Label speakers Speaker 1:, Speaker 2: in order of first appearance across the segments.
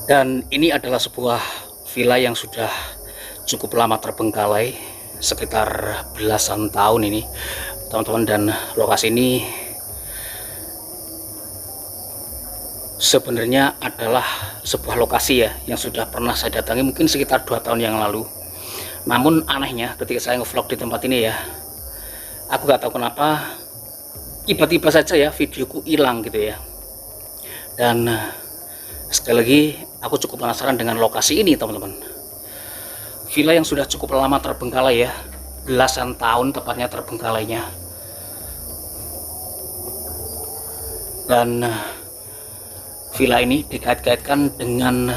Speaker 1: Dan ini adalah sebuah villa yang sudah cukup lama terbengkalai, sekitar belasan tahun ini teman-teman. Dan lokasi ini sebenarnya adalah sebuah lokasi ya yang sudah pernah saya datangi mungkin sekitar 2 tahun yang lalu. Namun anehnya ketika saya nge-vlog di tempat ini ya, aku gak tahu kenapa tiba-tiba saja ya videoku hilang gitu ya. Dan sekali lagi aku cukup penasaran dengan lokasi ini teman-teman. Villa yang sudah cukup lama terbengkalai ya, belasan tahun tepatnya terbengkalainya. Dan villa ini dikait-kaitkan dengan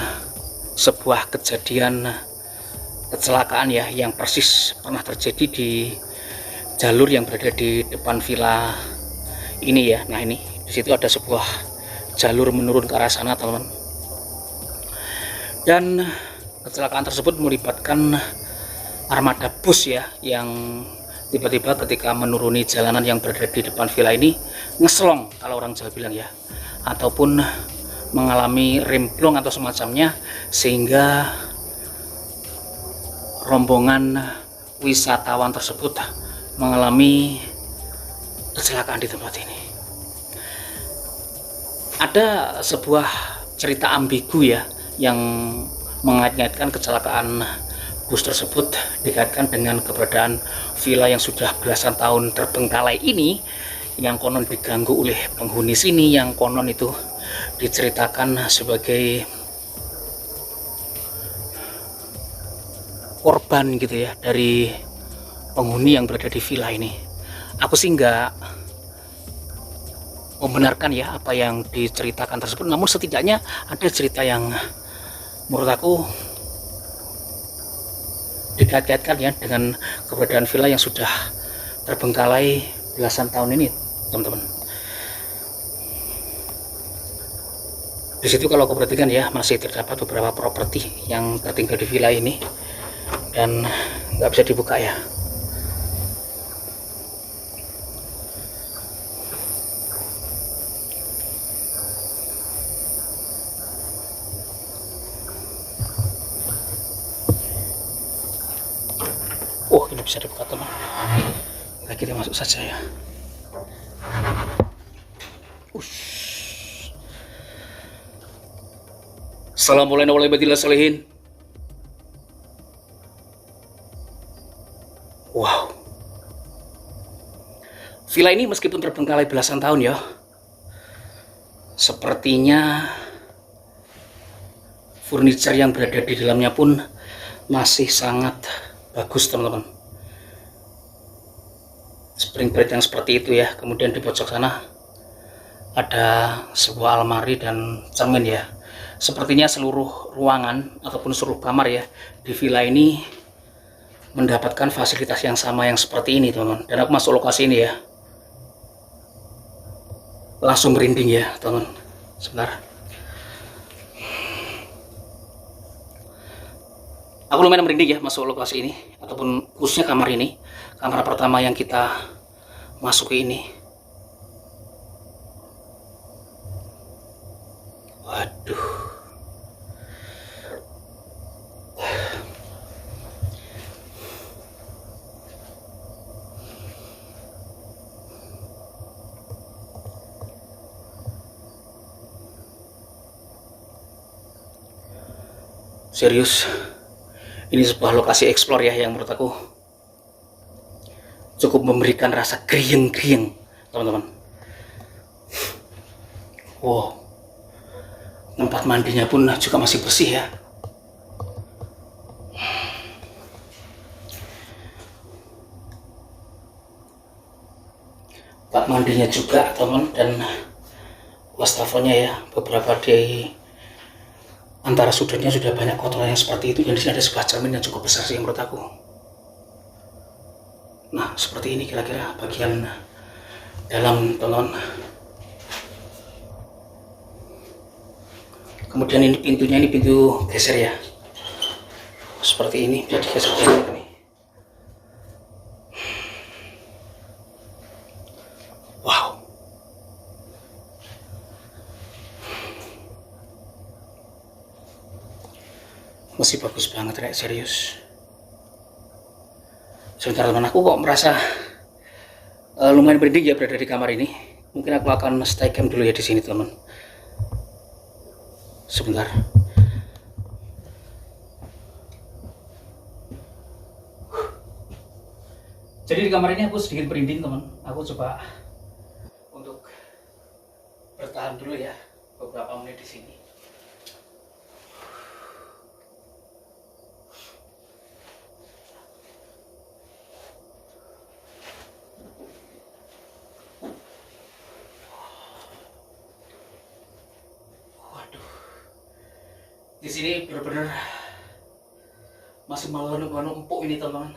Speaker 1: sebuah kejadian kecelakaan ya yang persis pernah terjadi di jalur yang berada di depan villa ini ya. Nah ini di situ ada sebuah jalur menurun ke arah sana teman-teman. Dan kecelakaan tersebut melibatkan armada bus ya yang tiba-tiba ketika menuruni jalanan yang berada di depan villa ini ngeslong kalau orang Jawa bilang ya, ataupun mengalami remblong atau semacamnya, sehingga rombongan wisatawan tersebut mengalami kecelakaan di tempat ini. Ada sebuah cerita ambigu ya yang mengait-ngaitkan kecelakaan bus tersebut dikaitkan dengan keberadaan villa yang sudah belasan tahun terbengkalai ini, yang konon diganggu oleh penghuni sini, yang konon itu diceritakan sebagai korban gitu ya dari penghuni yang berada di villa ini. Aku sih nggak membenarkan ya apa yang diceritakan tersebut, namun setidaknya ada cerita yang menurut aku dikait-kaitkan ya dengan keberadaan villa yang sudah terbengkalai belasan tahun ini teman-teman. Di situ kalau aku perhatikan ya masih terdapat beberapa properti yang tertinggal di villa ini dan nggak bisa dibuka ya. Oh ini bisa dibuka teman. Nah, kita masuk saja ya. Assalamualaikum warahmatullahi wabarakatuh. Wow, villa ini meskipun terbengkalai belasan tahun ya, sepertinya furniture yang berada di dalamnya pun masih sangat bagus teman-teman. Spring bed yang seperti itu ya. Kemudian di pojok sana ada sebuah almari dan cermin ya. Sepertinya seluruh ruangan ataupun seluruh kamar ya di villa ini mendapatkan fasilitas yang sama yang seperti ini teman-teman. Dan aku masuk lokasi ini ya, langsung merinding ya teman-teman. Sebentar, aku lumayan merinding ya masuk lokasi ini, ataupun khususnya kamar ini, kamar pertama yang kita masuki ini. Waduh, serius, ini sebuah lokasi explore ya yang menurut aku cukup memberikan rasa krieng-krieng teman-teman. Wow, tempat mandinya pun juga masih bersih ya. Tempat mandinya juga teman, dan wastafelnya ya, beberapa di antara sudutnya sudah banyak kotoran yang seperti itu. Dan di sini ada sebuah cermin yang cukup besar sih menurut aku. Nah seperti ini kira-kira bagian dalam teman. Kemudian ini pintunya, ini pintu geser ya, seperti ini, bisa digeser ini. Wow, masih bagus banget rek, serius. Sebentar teman, aku kok merasa lumayan merinding ya berada di kamar ini. Mungkin aku akan stay cam dulu ya di sini teman. Sebentar. Jadi di kamar ini aku sedikit merinding teman. Aku coba untuk bertahan dulu ya beberapa menit di sini. Di sini benar-benar masih malu-malu empuk ini teman-teman.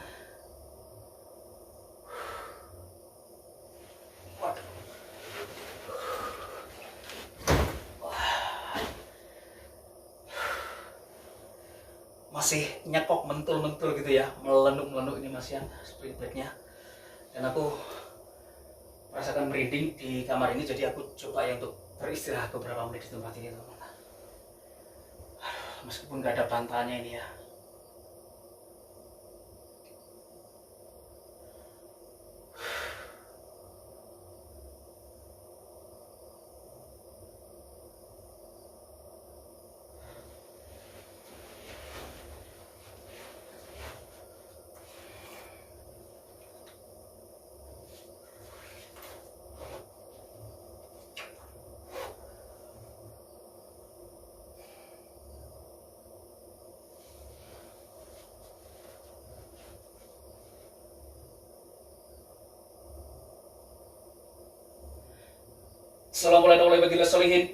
Speaker 1: Masih nyekok mentul-mentul gitu ya, melenuk-melenuk ini masih ya spring bednya. Dan aku merasakan merinding di kamar ini, jadi aku coba ya untuk beristirahat beberapa menit di tempat ini teman-teman. Meskipun nggak ada bantalnya ini ya. Assalamualaikum warahmatullahi wabarakatuh.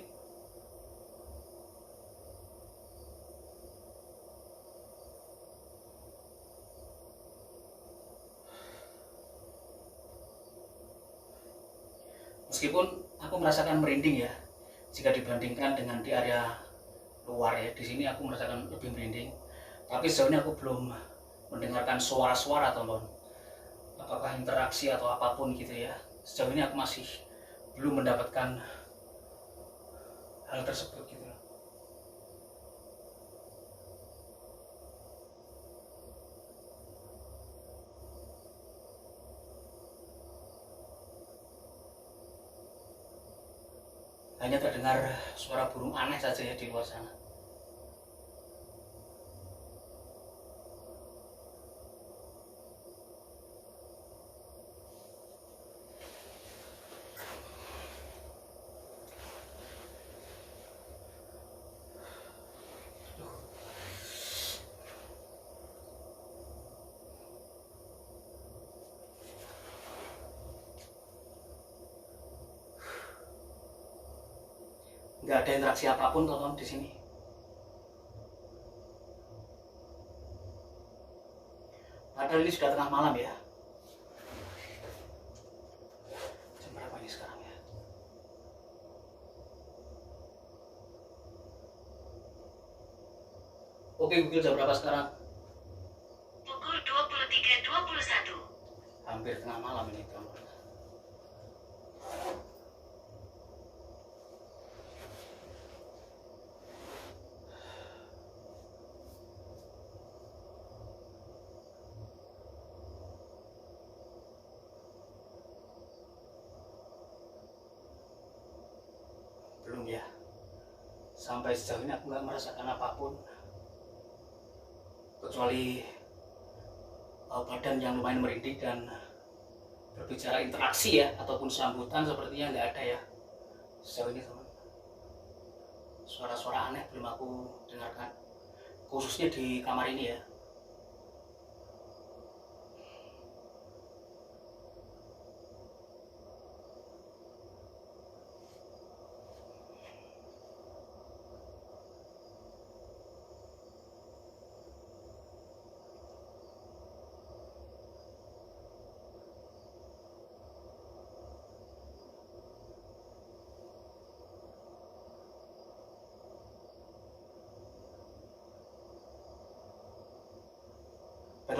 Speaker 1: Meskipun aku merasakan merinding ya, jika dibandingkan dengan di area luar ya, di sini aku merasakan lebih merinding. Tapi sejauh ini aku belum mendengarkan suara-suara teman, apakah interaksi atau apapun gitu ya. Sejauh ini aku masih belum mendapatkan hal tersebut gitu. Hanya terdengar suara burung aneh saja ya di luar sana. Nggak ada interaksi apapun teman di sini. Padahal ini sudah tengah malam ya. Jam berapa ini sekarang ya? Oke Google, jam berapa sekarang?
Speaker 2: Pukul 23.21.
Speaker 1: Hampir tengah malam ini teman. Belum ya. Sampai sejauh ini aku nggak merasakan apapun kecuali badan yang lumayan merinding dan berbicara interaksi ya ataupun sambutan sepertinya nggak ada ya sejauh ini teman. Suara-suara aneh belum aku dengarkan, khususnya di kamar ini ya.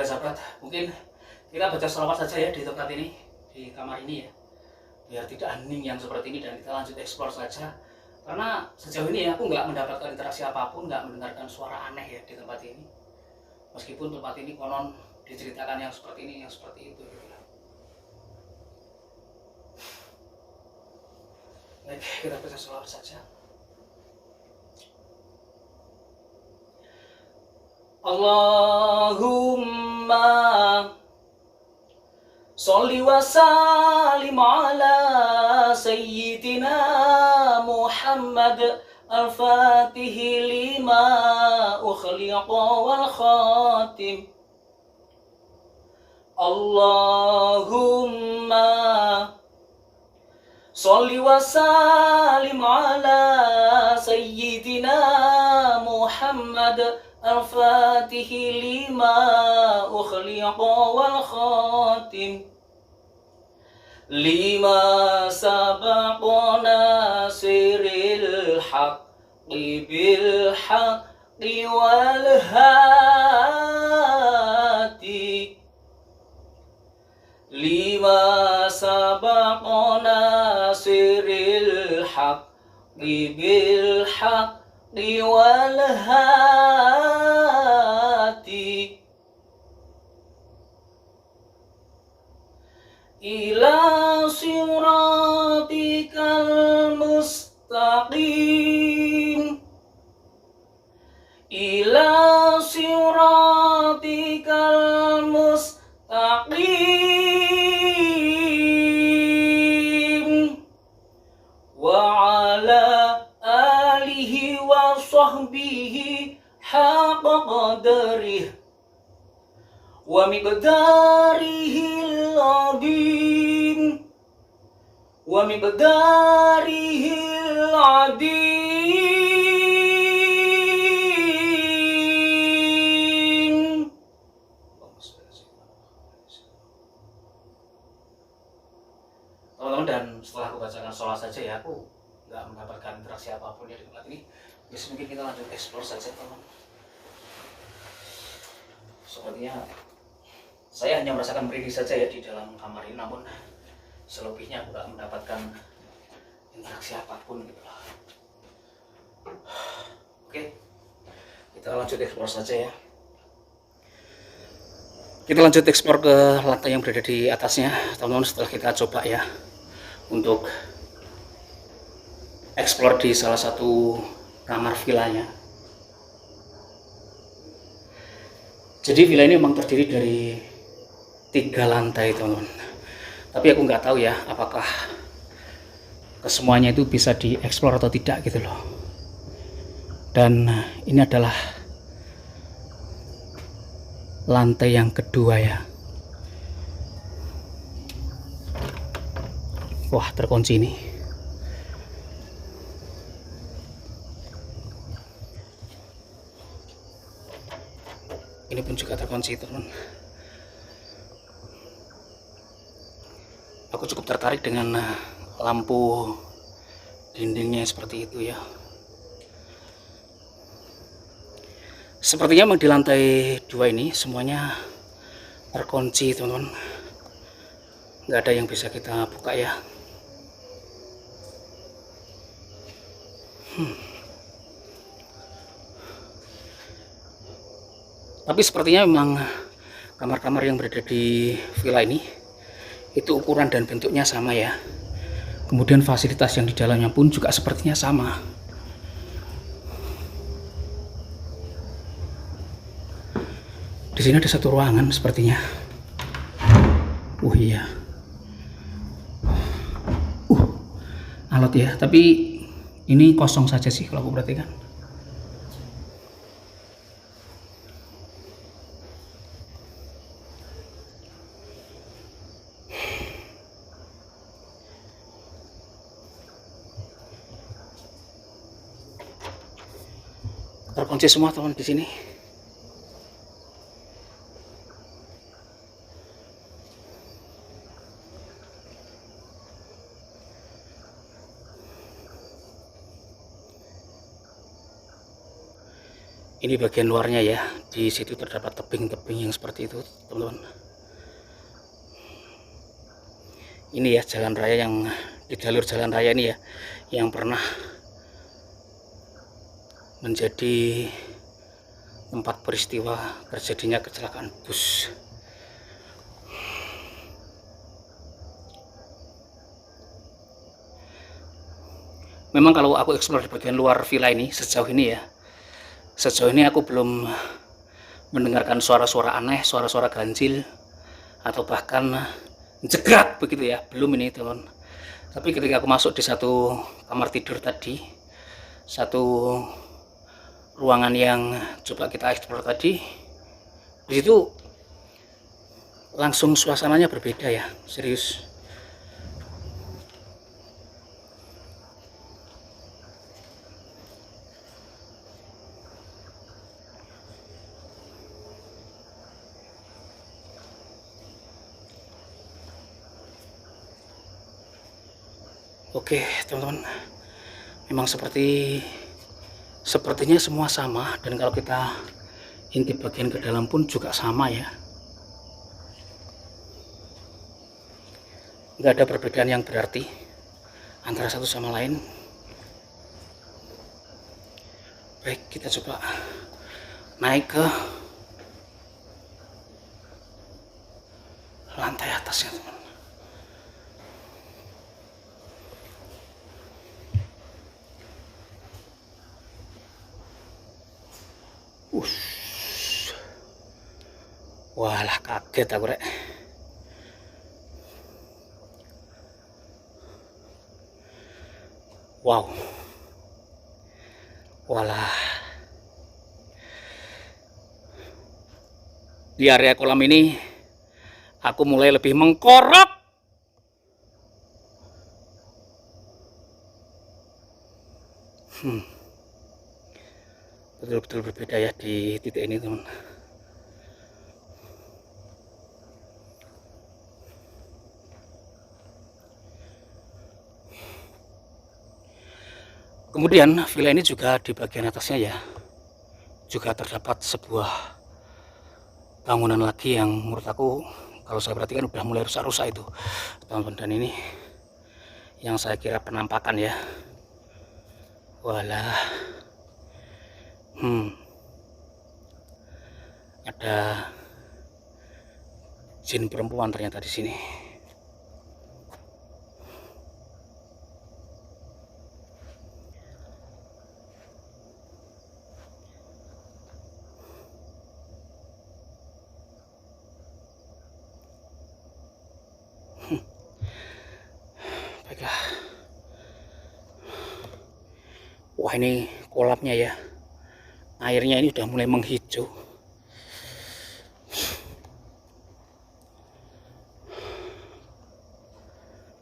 Speaker 1: Baiklah sahabat, mungkin kita baca sholawat saja ya di tempat ini, di kamar ini ya, biar tidak hening yang seperti ini, dan kita lanjut eksplor saja. Karena sejauh ini aku nggak mendapatkan interaksi apapun, nggak mendengarkan suara aneh ya di tempat ini. Meskipun tempat ini konon diceritakan yang seperti ini, yang seperti itu gitu. Baik, kita baca sholawat saja. Allahumma sholli wa sallim ala sayyidina Muhammad al-Fatih lima ukhliqa wal khatim. Allahumma sholli wa sallim ala sayyidina Muhammad al-Fatih lima ukhliqa wal khatim. Lima sabaqana siril haqqi bil haqqi wal hati. Lima sabaqana siril haqqi bil haqqi wal hati. Ila siratikal mustaqim. Ila siratikal mustaqim. Wa ala alihi wa sahbihi haqqa qadarih wa miqdarihil azim. Wa miqdarihil azim. Teman-teman, dan setelah aku bacakan sholat saja ya, aku nggak mendapatkan interaksi apapun ya di tempat ini. Jadi mungkin kita lanjut explore saja teman. Sepertinya saya hanya merasakan merinding saja ya di dalam kamar ini, namun selebihnya aku nggak mendapatkan interaksi apapun gitu loh. Oke, kita lanjut explore saja ya. Kita lanjut explore ke lantai yang berada di atasnya teman-teman, setelah kita coba ya untuk explore di salah satu kamar villanya. Jadi villa ini memang terdiri dari 3 lantai teman-teman, tapi aku nggak tahu ya apakah kesemuanya itu bisa dieksplor atau tidak gitu loh. Dan ini adalah lantai yang kedua ya. Wah, terkunci ini. Ini pun juga terkunci teman. Aku cukup tertarik dengan lampu dindingnya seperti itu ya. Sepertinya memang di lantai 2 ini semuanya terkunci teman-teman. Nggak ada yang bisa kita buka ya. Tapi sepertinya memang kamar-kamar yang berada di villa ini itu ukuran dan bentuknya sama ya. Kemudian fasilitas yang di dalamnya pun juga sepertinya sama. Di sini ada satu ruangan sepertinya. Iya. Alot ya, tapi ini kosong saja sih kalau aku perhatikan. Terkunci semua teman di sini. Ini bagian luarnya ya. Di situ terdapat tebing-tebing yang seperti itu, teman-teman. Ini ya jalan raya yang di jalur jalan raya ini ya, yang pernah menjadi tempat peristiwa terjadinya kecelakaan bus. Memang kalau aku eksplor di bagian luar villa ini sejauh ini ya, sejauh ini aku belum mendengarkan suara-suara aneh, suara-suara ganjil, atau bahkan jegat begitu ya, belum ini teman. Tapi ketika aku masuk di satu kamar tidur tadi, satu ruangan yang coba kita eksplor tadi, di situ langsung suasananya berbeda ya, serius. Oke teman-teman, memang sepertinya semua sama, dan kalau kita intip bagian ke dalam pun juga sama ya, nggak ada perbedaan yang berarti antara satu sama lain. Baik, kita coba naik ke lantai atasnya teman. Walah, kaget aku rek. Wow. Walah. Di area kolam ini aku mulai lebih mengkorok. Betul-betul berbeda ya di titik ini teman. Kemudian villa ini juga di bagian atasnya ya, juga terdapat sebuah bangunan lagi yang menurut aku kalau saya perhatikan udah mulai rusak-rusak itu teman-teman. Dan ini yang saya kira penampakan ya. Walah, ada jin perempuan ternyata di sini. Baiklah. Wah, ini kolamnya ya, airnya ini udah mulai menghijau.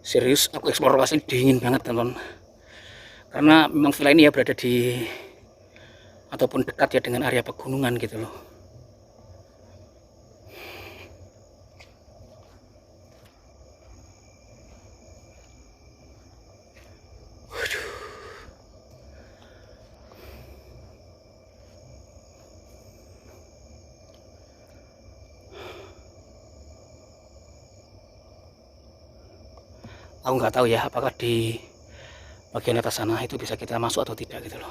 Speaker 1: Serius, aku eksplorasi dingin banget teman-teman, karena memang villa ini ya berada di ataupun dekat ya dengan area pegunungan gitu loh. Aku nggak tahu ya apakah di bagian atas sana itu bisa kita masuk atau tidak gitu loh.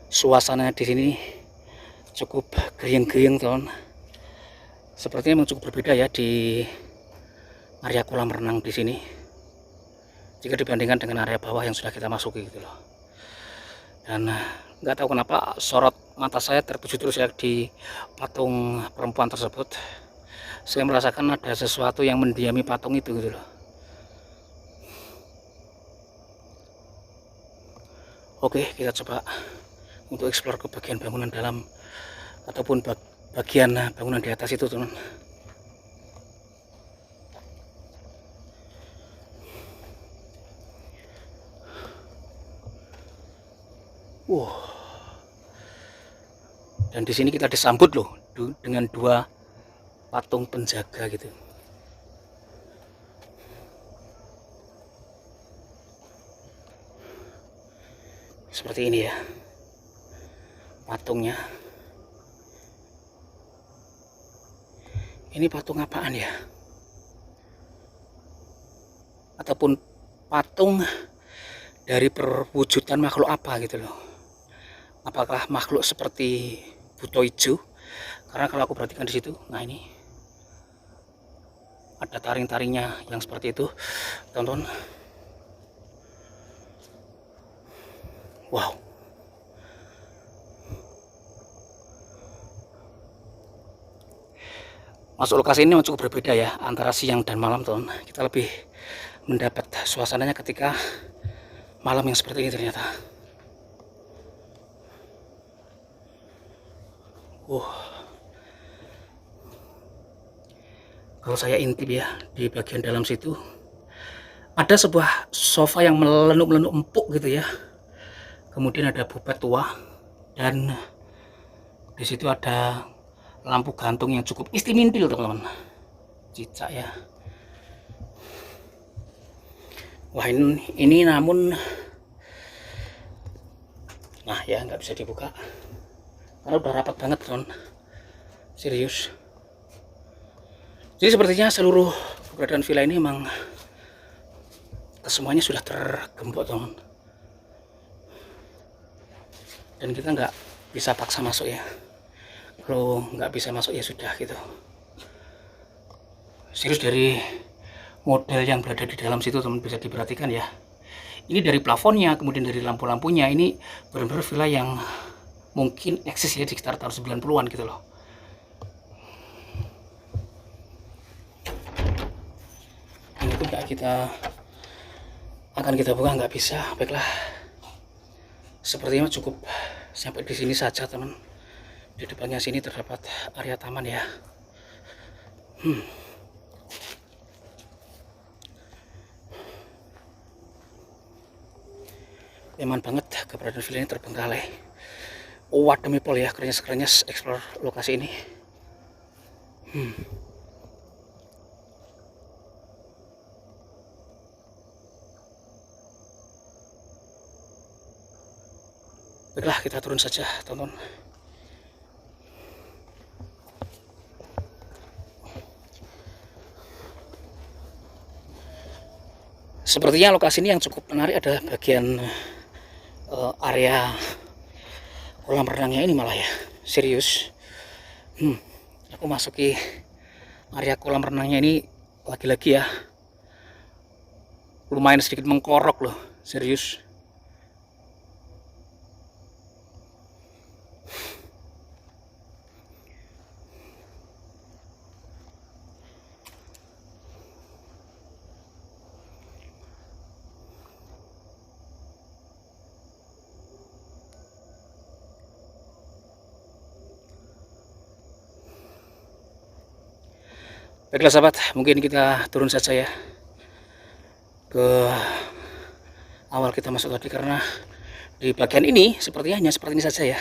Speaker 1: Suasana di sini cukup geriang-geriang teman. Sepertinya memang cukup berbeda ya di area kolam renang di sini jika dibandingkan dengan area bawah yang sudah kita masuki gitu loh. Dan nggak tahu kenapa sorot mata saya tertuju terus ya di patung perempuan tersebut. Saya merasakan ada sesuatu yang mendiami patung itu gitu loh. Oke, kita coba untuk eksplor ke bagian bangunan dalam ataupun bagian bangunan di atas itu teman. Dan di sini kita disambut loh dengan dua patung penjaga gitu. seperti ini ya patungnya. Ini patung apaan ya? Ataupun patung dari perwujudan makhluk apa gitu loh. Apakah makhluk seperti buto hijau? Karena kalau aku perhatikan di situ, nah ini ada taring-taringnya yang seperti itu, tonton. Wow. Masuk lokasi ini cukup berbeda ya antara siang dan malam, teman. Kita lebih mendapat suasananya ketika malam yang seperti ini ternyata. Kalau saya intip ya, di bagian dalam situ ada sebuah sofa yang melenuk-melenuk empuk gitu ya. Kemudian ada bufet tua dan di situ ada lampu gantung yang cukup istimintil, teman-teman. Cicak ya. Wah, ini namun nah ya nggak bisa dibuka karena udah rapat banget, teman. Serius. Jadi sepertinya seluruh keberadaan villa ini memang semuanya sudah tergembok, teman. Dan kita nggak bisa paksa masuk ya. Kalau nggak bisa masuk ya sudah gitu. Serius, dari model yang berada di dalam situ, teman, bisa diperhatikan ya. Ini dari plafonnya, kemudian dari lampu-lampunya, ini benar-benar villa yang mungkin eksis ya di sekitar tahun 90-an gitu loh. Ini tuh nggak akan kita buka, nggak bisa. Baiklah, sepertinya cukup sampai di sini saja, teman. Di depannya sini terdapat area taman ya. Nyaman banget keberadaan villa ini terbengkalai. What demi pol ya, kerenyes explore lokasi ini. Baiklah, kita turun saja, teman-teman. Sepertinya lokasi ini yang cukup menarik adalah bagian area kolam renangnya ini malah ya. Serius. Aku masuki area kolam renangnya ini lagi-lagi ya. Lumayan sedikit mengkorok loh, serius. Baiklah sahabat, mungkin kita turun saja ya ke awal kita masuk tadi, karena di bagian ini sepertinya hanya seperti ini saja ya.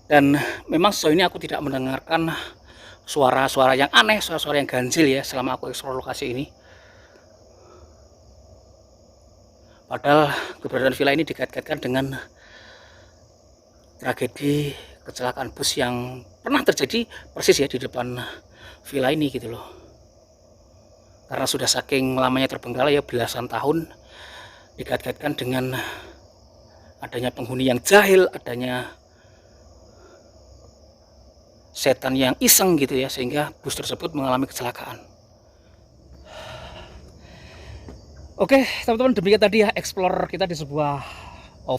Speaker 1: Dan memang sejauh ini aku tidak mendengarkan suara-suara yang aneh, suara-suara yang ganjil ya selama aku eksplor lokasi ini. Padahal keberadaan villa ini dikait-kaitkan dengan tragedi kecelakaan bus yang pernah terjadi persis ya di depan villa ini gitu loh. Karena sudah saking lamanya terbengkalai ya, belasan tahun, dikait-kaitkan dengan adanya penghuni yang jahil, adanya setan yang iseng gitu ya, sehingga bus tersebut mengalami kecelakaan. Oke teman-teman, demikian tadi ya explore kita di sebuah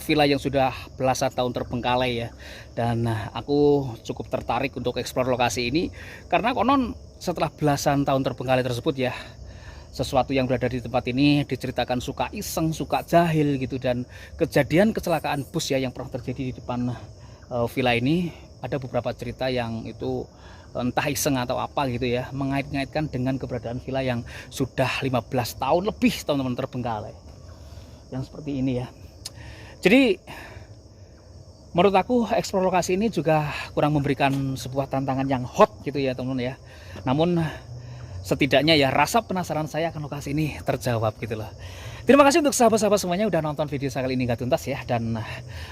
Speaker 1: villa yang sudah belasan tahun terbengkalai ya. Dan aku cukup tertarik untuk explore lokasi ini karena konon setelah belasan tahun terbengkalai tersebut ya, sesuatu yang berada di tempat ini diceritakan suka iseng, suka jahil gitu. Dan kejadian kecelakaan bus ya yang pernah terjadi di depan villa ini, ada beberapa cerita yang itu entah iseng atau apa gitu ya, mengait-ngaitkan dengan keberadaan villa yang sudah 15 tahun lebih teman-teman terbengkalai yang seperti ini ya. Jadi menurut aku eksplor lokasi ini juga kurang memberikan sebuah tantangan yang hot gitu ya teman-teman ya. Namun setidaknya ya rasa penasaran saya akan lokasi ini terjawab gitu loh. Terima kasih untuk sahabat-sahabat semuanya udah nonton video saya kali ini nggak tuntas ya, dan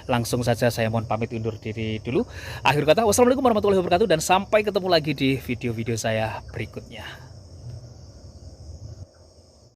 Speaker 1: langsung saja saya mohon pamit undur diri dulu. Akhir kata, wassalamualaikum warahmatullahi wabarakatuh, dan sampai ketemu lagi di video-video saya berikutnya.